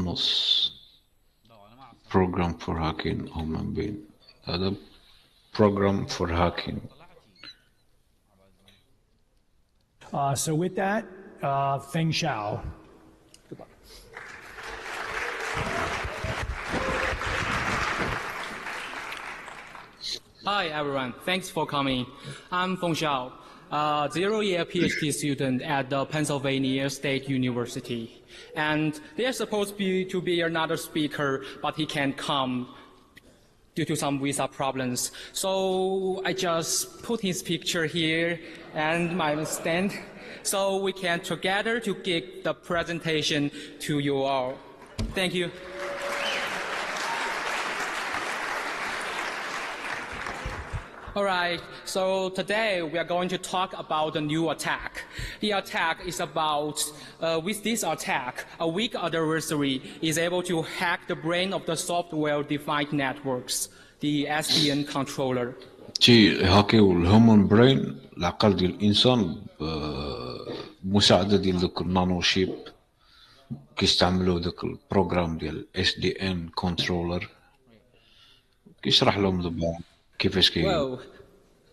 ونص program for hacking human being. هذا program for hacking. So with that, Feng Xiao. Good luck. Hi, everyone. Thanks for coming. I'm Feng Xiao, a zero-year PhD student at the Pennsylvania State University. And there's supposed to be another speaker, but he can't come due to some visa problems. So I just put his picture here and my stand so we can together to give the presentation to you all. Thank you. All right, so today we are going to talk about the new attack. The attack is about, with this attack, a weak adversary is able to hack the brain of the software-defined networks, the SDN controller. هاكيو الهومن برين العقل ديال الانسان بمساعده ديال دوك النانو شيب كيستعملوا داك البروغرام ديال SDN كنترولر كيشرح لهم دابا كيفاش Well,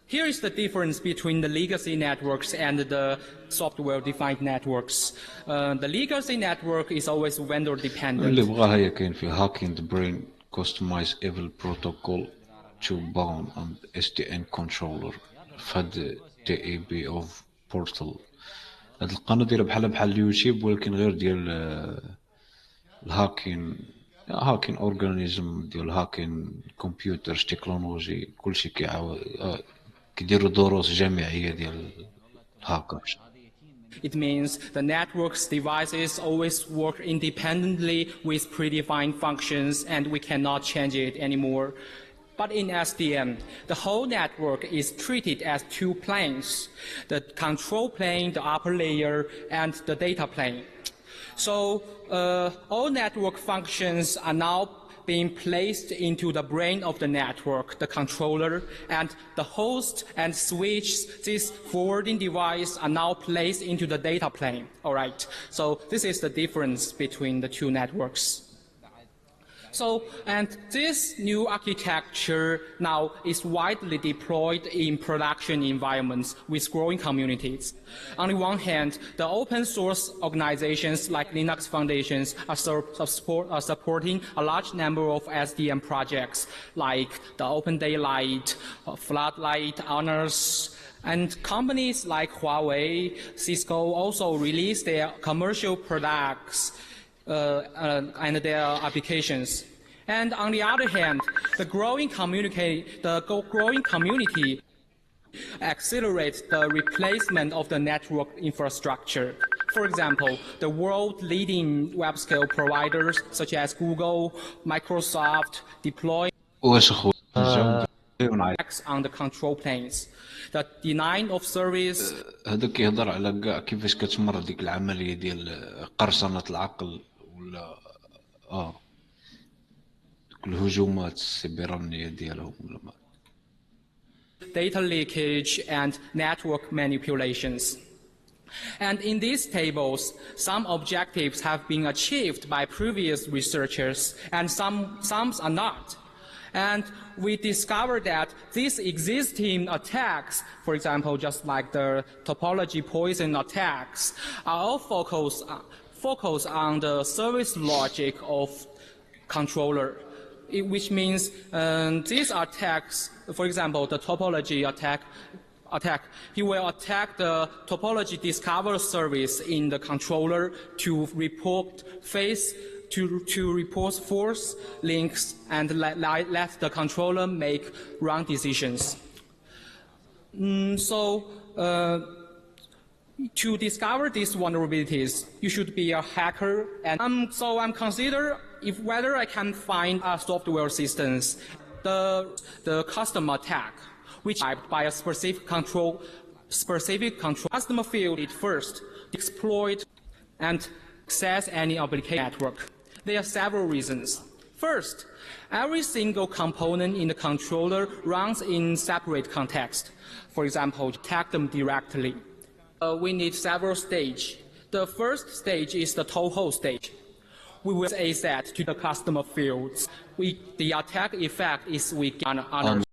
here is the difference between the legacy networks and the software-defined networks. The legacy network is always vendor dependent. اللي بغاها هي كاين في hacking the brain customize evil protocol to bound and SDN controller فهاد TAB of portal. هاد القناة دايرة بحال اليوتيوب ولكن غير ديال الهاكين اورغانيزم ديال هاكين كمبيوترز تكنولوجي كلشي كيديروا دروس جامعية ديال الهاكرز. It means the network's devices always work independently with predefined functions and we cannot change it anymore. But in SDN, the whole network is treated as two planes, the control plane, the upper layer, and the data plane. So all network functions are now being placed into the brain of the network, the controller, and the host and switch, this forwarding device, are now placed into the data plane. All right. So this is the difference between the two networks. So, and this new architecture now is widely deployed in production environments with growing communities. On the one hand, the open source organizations like Linux foundations are supporting a large number of SDN projects like the Open Daylight, Floodlight, Honors, and companies like Huawei, Cisco also release their commercial products and their applications. And on the other hand, the growing community accelerates the replacement of the network infrastructure. For example, the world-leading web-scale providers such as Google, Microsoft deploy attacks on the control planes. The denying of service. هذا كيهضر على كاع كيفاش كتمر ديك العمليه ديال قرصنه العقل ولا الهجومات السيبرانيه ديالهم data leakage and network manipulations. And in these tables, some objectives have been achieved by previous researchers and some are not. And we discovered that these existing attacks, for example, just like the topology poison attacks, are all focused on the service logic of controller, which means these attacks, for example, the topology attack, he will attack the topology discover service in the controller to report false links and let the controller make wrong decisions. To discover these vulnerabilities, you should be a hacker. And so I'm consider whether I can find a software systems, the custom attack, which by a specific control customer field it first exploit and access any application network. There are several reasons. First, every single component in the controller runs in separate context. For example, to attack them directly. We need several stages. The first stage is the Toho stage. we will say that to the customer fields. The attack effect is we get on